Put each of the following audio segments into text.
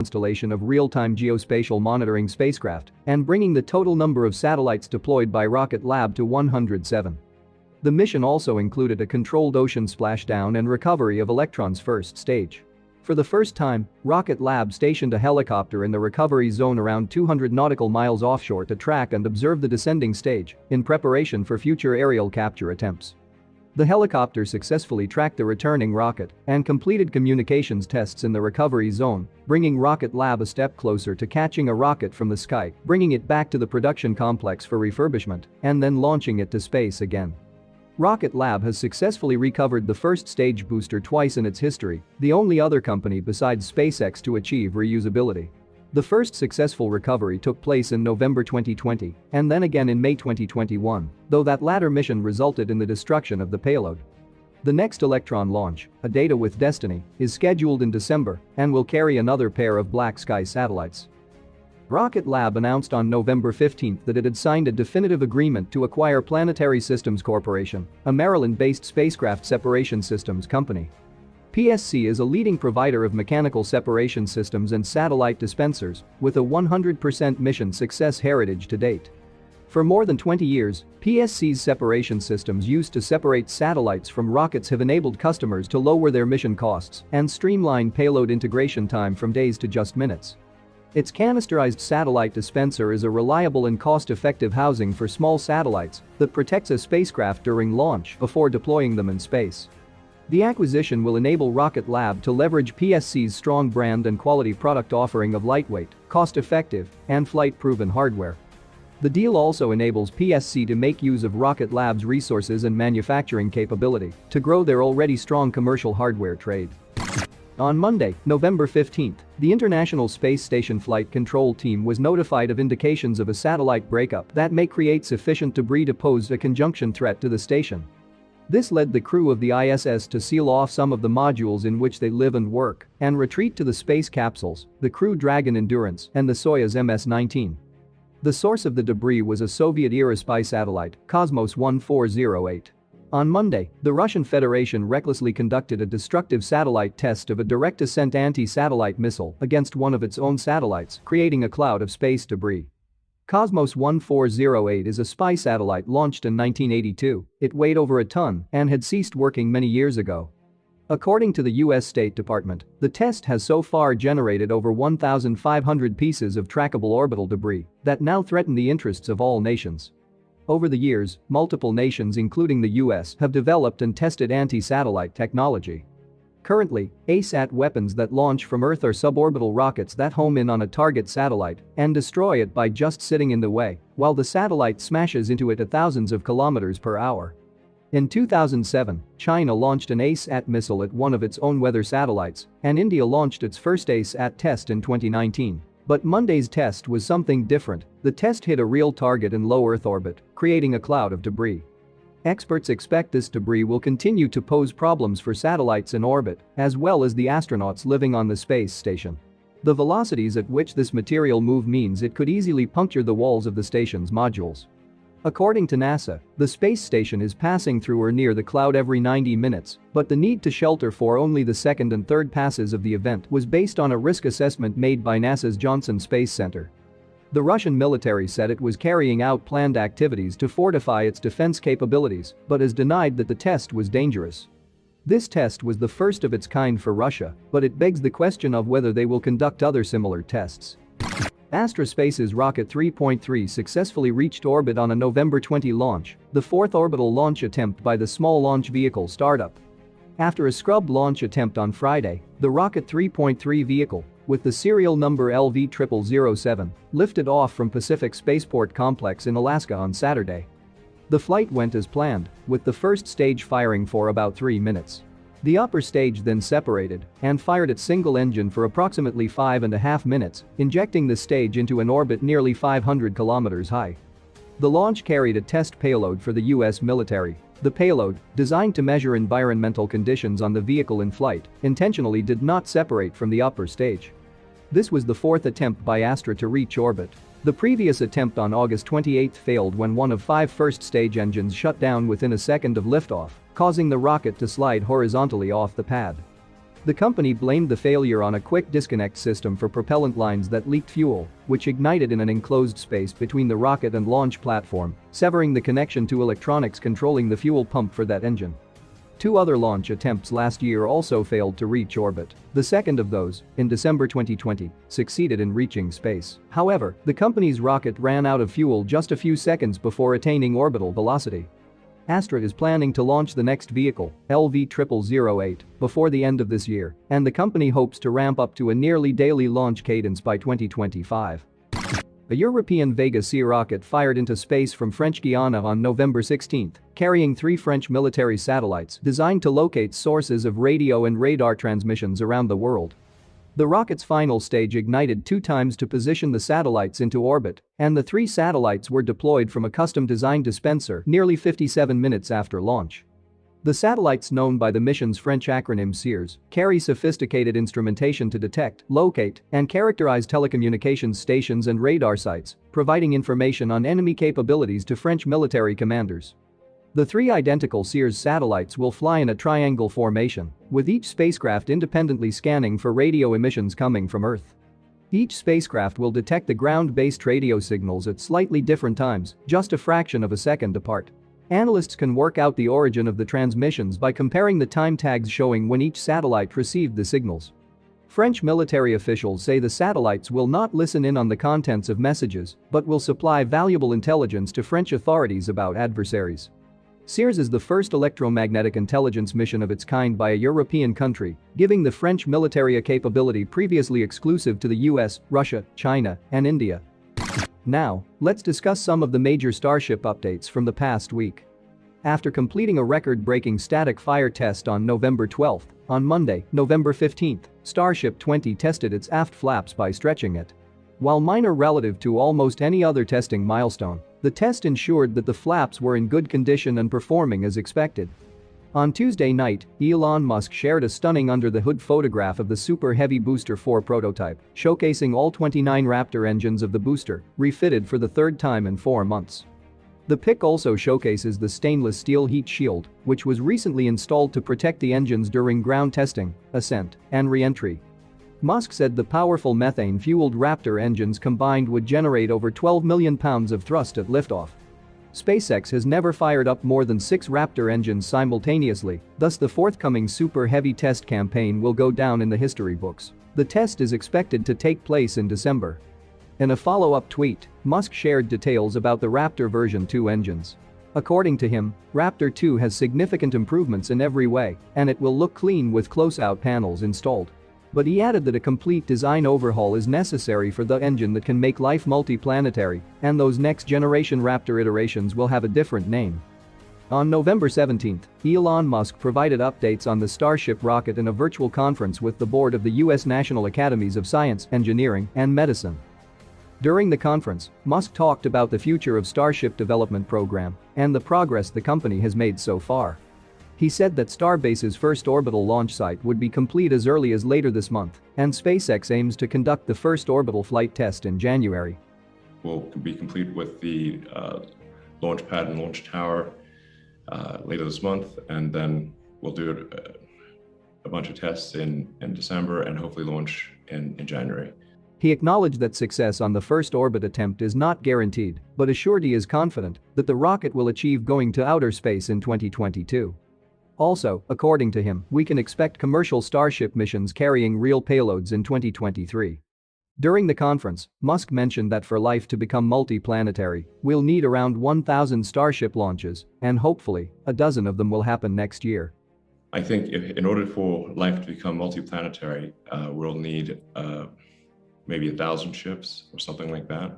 constellation of real-time geospatial monitoring spacecraft and bringing the total number of satellites deployed by Rocket Lab to 107. The mission also included a controlled ocean splashdown and recovery of Electron's first stage. For the first time, Rocket Lab stationed a helicopter in the recovery zone around 200 nautical miles offshore to track and observe the descending stage in preparation for future aerial capture attempts. The helicopter successfully tracked the returning rocket and completed communications tests in the recovery zone, bringing Rocket Lab a step closer to catching a rocket from the sky, bringing it back to the production complex for refurbishment, and then launching it to space again. Rocket Lab has successfully recovered the first stage booster twice in its history, the only other company besides SpaceX to achieve reusability. The first successful recovery took place in November 2020 and then again in May 2021, though that latter mission resulted in the destruction of the payload. The next Electron launch, a data with Destiny, is scheduled in December and will carry another pair of Black Sky satellites. Rocket Lab announced on November 15 that it had signed a definitive agreement to acquire Planetary Systems Corporation, a Maryland-based spacecraft separation systems company. PSC is a leading provider of mechanical separation systems and satellite dispensers, with a 100% mission success heritage to date. For more than 20 years, PSC's separation systems used to separate satellites from rockets have enabled customers to lower their mission costs and streamline payload integration time from days to just minutes. Its canisterized satellite dispenser is a reliable and cost-effective housing for small satellites that protects a spacecraft during launch before deploying them in space. The acquisition will enable Rocket Lab to leverage PSC's strong brand and quality product offering of lightweight, cost-effective, and flight-proven hardware. The deal also enables PSC to make use of Rocket Lab's resources and manufacturing capability to grow their already strong commercial hardware trade. On Monday, November 15, the International Space Station Flight Control Team was notified of indications of a satellite breakup that may create sufficient debris to pose a conjunction threat to the station. This led the crew of the ISS to seal off some of the modules in which they live and work and retreat to the space capsules, the Crew Dragon Endurance and the Soyuz MS-19. The source of the debris was a Soviet-era spy satellite, Cosmos 1408. On Monday, the Russian Federation recklessly conducted a destructive satellite test of a direct-ascent anti-satellite missile against one of its own satellites, creating a cloud of space debris. Cosmos 1408 is a spy satellite launched in 1982. It weighed over a ton and had ceased working many years ago. According to the U.S. State Department, the test has so far generated over 1,500 pieces of trackable orbital debris that now threaten the interests of all nations. Over the years, multiple nations including the US have developed and tested anti-satellite technology. Currently, ASAT weapons that launch from Earth are suborbital rockets that home in on a target satellite and destroy it by just sitting in the way, while the satellite smashes into it at thousands of kilometers per hour. In 2007, China launched an ASAT missile at one of its own weather satellites, and India launched its first ASAT test in 2019. But Monday's test was something different. The test hit a real target in low Earth orbit, creating a cloud of debris. Experts expect this debris will continue to pose problems for satellites in orbit, as well as the astronauts living on the space station. The velocities at which this material moves means it could easily puncture the walls of the station's modules. According to NASA, the space station is passing through or near the cloud every 90 minutes, but the need to shelter for only the second and third passes of the event was based on a risk assessment made by NASA's Johnson Space Center. The Russian military said it was carrying out planned activities to fortify its defense capabilities, but has denied that the test was dangerous. This test was the first of its kind for Russia, but it begs the question of whether they will conduct other similar tests. Astrospace's Rocket 3.3 successfully reached orbit on a November 20 launch, the fourth orbital launch attempt by the small launch vehicle startup. After a scrubbed launch attempt on Friday, the Rocket 3.3 vehicle, with the serial number LV0007, lifted off from Pacific Spaceport Complex in Alaska on Saturday. The flight went as planned, with the first stage firing for about 3 minutes. The upper stage then separated and fired its single engine for approximately 5.5 minutes, injecting the stage into an orbit nearly 500 kilometers high. The launch carried a test payload for the US military. The payload, designed to measure environmental conditions on the vehicle in flight, intentionally did not separate from the upper stage. This was the fourth attempt by Astra to reach orbit. The previous attempt on August 28 failed when one of 5 first-stage engines shut down within a second of liftoff, causing the rocket to slide horizontally off the pad. The company blamed the failure on a quick disconnect system for propellant lines that leaked fuel, which ignited in an enclosed space between the rocket and launch platform, severing the connection to electronics controlling the fuel pump for that engine. 2 other launch attempts last year also failed to reach orbit. The second of those, in December 2020, succeeded in reaching space. However, the company's rocket ran out of fuel just a few seconds before attaining orbital velocity. Astra is planning to launch the next vehicle, LV0008, before the end of this year, and the company hopes to ramp up to a nearly daily launch cadence by 2025. A European Vega C rocket fired into space from French Guiana on November 16, carrying 3 French military satellites designed to locate sources of radio and radar transmissions around the world. The rocket's final stage ignited 2 times to position the satellites into orbit, and the 3 satellites were deployed from a custom-designed dispenser nearly 57 minutes after launch. The satellites, known by the mission's French acronym CIRS, carry sophisticated instrumentation to detect, locate, and characterize telecommunications stations and radar sites, providing information on enemy capabilities to French military commanders. The 3 identical CIRS satellites will fly in a triangle formation, with each spacecraft independently scanning for radio emissions coming from Earth. Each spacecraft will detect the ground-based radio signals at slightly different times, just a fraction of a second apart. Analysts can work out the origin of the transmissions by comparing the time tags showing when each satellite received the signals. French military officials say the satellites will not listen in on the contents of messages, but will supply valuable intelligence to French authorities about adversaries. CIRS is the first electromagnetic intelligence mission of its kind by a European country, giving the French military a capability previously exclusive to the US, Russia, China, and India. Now, let's discuss some of the major Starship updates from the past week. After completing a record-breaking static fire test on November 12, on Monday, November 15, Starship 20 tested its aft flaps by stretching it. While minor relative to almost any other testing milestone, the test ensured that the flaps were in good condition and performing as expected. On Tuesday night, Elon Musk shared a stunning under-the-hood photograph of the Super Heavy Booster 4 prototype, showcasing all 29 Raptor engines of the booster, refitted for the 3rd time in 4 months. The pic also showcases the stainless steel heat shield, which was recently installed to protect the engines during ground testing, ascent, and re-entry. Musk said the powerful methane-fueled Raptor engines combined would generate over 12 million pounds of thrust at liftoff. SpaceX has never fired up more than 6 Raptor engines simultaneously, thus the forthcoming Super Heavy test campaign will go down in the history books. The test is expected to take place in December. In a follow-up tweet, Musk shared details about the Raptor version 2 engines. According to him, Raptor 2 has significant improvements in every way, and it will look clean with close-out panels installed. But he added that a complete design overhaul is necessary for the engine that can make life multiplanetary, and those next-generation Raptor iterations will have a different name. On November 17, Elon Musk provided updates on the Starship rocket in a virtual conference with the board of the U.S. National Academies of Science, Engineering, and Medicine. During the conference, Musk talked about the future of Starship development program and the progress the company has made so far. He said that Starbase's first orbital launch site would be complete as early as later this month, and SpaceX aims to conduct the first orbital flight test in January. We'll be complete with the launch pad and launch tower later this month, and then we'll do a bunch of tests in December and hopefully launch in January. He acknowledged that success on the first orbit attempt is not guaranteed, but assured he is confident that the rocket will achieve going to outer space in 2022. Also, according to him, we can expect commercial Starship missions carrying real payloads in 2023. During the conference, Musk mentioned that for life to become multiplanetary, we'll need around 1,000 Starship launches, and hopefully, a dozen of them will happen next year. I think in order for life to become multiplanetary, we'll need maybe 1,000 ships or something like that.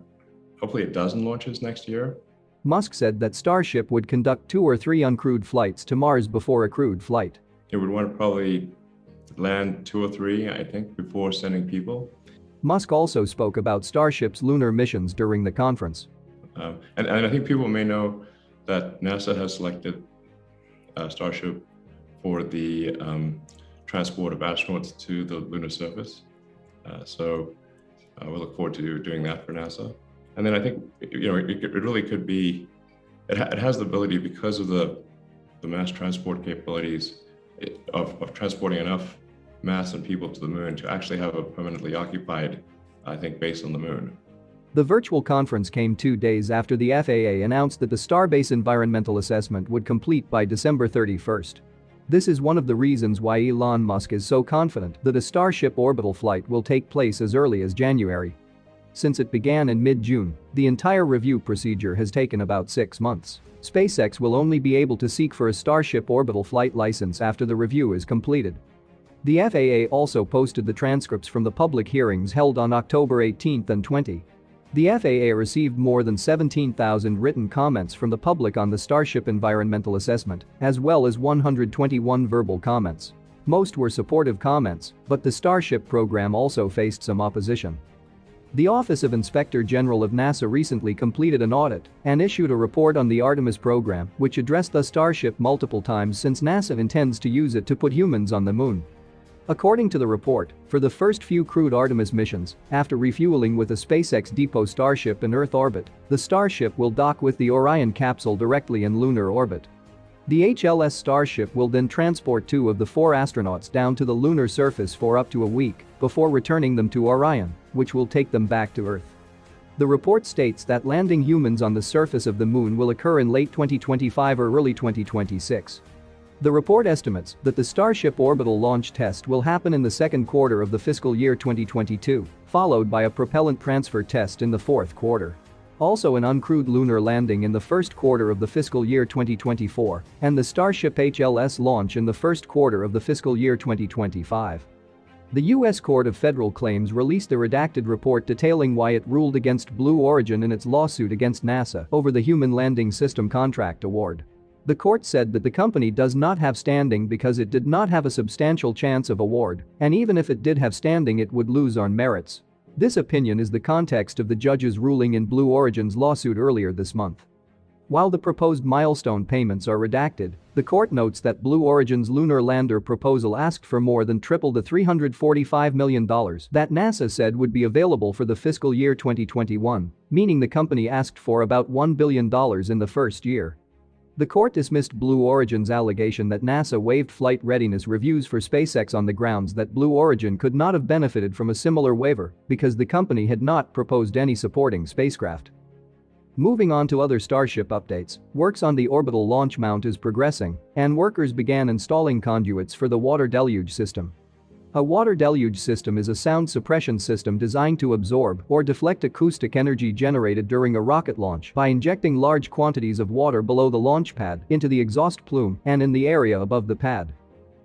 Hopefully a dozen launches next year. Musk said that Starship would conduct 2 or 3 uncrewed flights to Mars before a crewed flight. It would want to probably land 2 or 3, I think, before sending people. Musk also spoke about Starship's lunar missions during the conference. And I think people may know that NASA has selected Starship for the transport of astronauts to the lunar surface. So we look forward to doing that for NASA. And then I think, it really could be, it has the ability, because of the mass transport capabilities of transporting enough mass and people to the moon to actually have a permanently occupied, I think, base on the moon. The virtual conference came 2 days after the FAA announced that the Starbase environmental assessment would complete by December 31st. This is one of the reasons why Elon Musk is so confident that a Starship orbital flight will take place as early as January. Since it began in mid-June, the entire review procedure has taken about 6 months. SpaceX will only be able to seek for a Starship orbital flight license after the review is completed. The FAA also posted the transcripts from the public hearings held on October 18 and 20. The FAA received more than 17,000 written comments from the public on the Starship environmental assessment, as well as 121 verbal comments. Most were supportive comments, but the Starship program also faced some opposition. The Office of Inspector General of NASA recently completed an audit and issued a report on the Artemis program, which addressed the Starship multiple times since NASA intends to use it to put humans on the moon. According to the report, for the first few crewed Artemis missions, after refueling with a SpaceX depot Starship in Earth orbit, the Starship will dock with the Orion capsule directly in lunar orbit. The HLS Starship will then transport 2 of the 4 astronauts down to the lunar surface for up to a week before returning them to Orion, which will take them back to Earth. The report states that landing humans on the surface of the moon will occur in late 2025 or early 2026. The report estimates that the Starship orbital launch test will happen in the second quarter of the fiscal year 2022, followed by a propellant transfer test in the fourth quarter. Also an uncrewed lunar landing in the first quarter of the fiscal year 2024, and the Starship HLS launch in the first quarter of the fiscal year 2025. The U.S. Court of Federal Claims released a redacted report detailing why it ruled against Blue Origin in its lawsuit against NASA over the Human Landing System contract award. The court said that the company does not have standing because it did not have a substantial chance of award, and even if it did have standing it would lose on merits. This opinion is the context of the judge's ruling in Blue Origin's lawsuit earlier this month. While the proposed milestone payments are redacted, the court notes that Blue Origin's lunar lander proposal asked for more than triple the $345 million that NASA said would be available for the fiscal year 2021, meaning the company asked for about $1 billion in the first year. The court dismissed Blue Origin's allegation that NASA waived flight readiness reviews for SpaceX on the grounds that Blue Origin could not have benefited from a similar waiver because the company had not proposed any supporting spacecraft. Moving on to other Starship updates, works on the orbital launch mount is progressing, and workers began installing conduits for the water deluge system. A water deluge system is a sound suppression system designed to absorb or deflect acoustic energy generated during a rocket launch by injecting large quantities of water below the launch pad into the exhaust plume and in the area above the pad.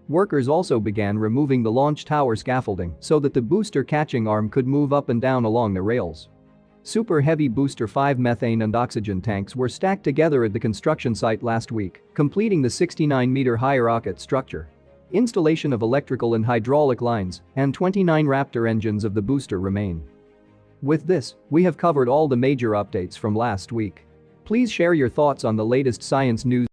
Workers also began removing the launch tower scaffolding so that the booster catching arm could move up and down along the rails. Super Heavy Booster 5 methane and oxygen tanks were stacked together at the construction site last week, completing the 69-meter-high rocket structure. Installation of electrical and hydraulic lines and 29 Raptor engines of the booster remain. With this, we have covered all the major updates from last week. Please share your thoughts on the latest science news.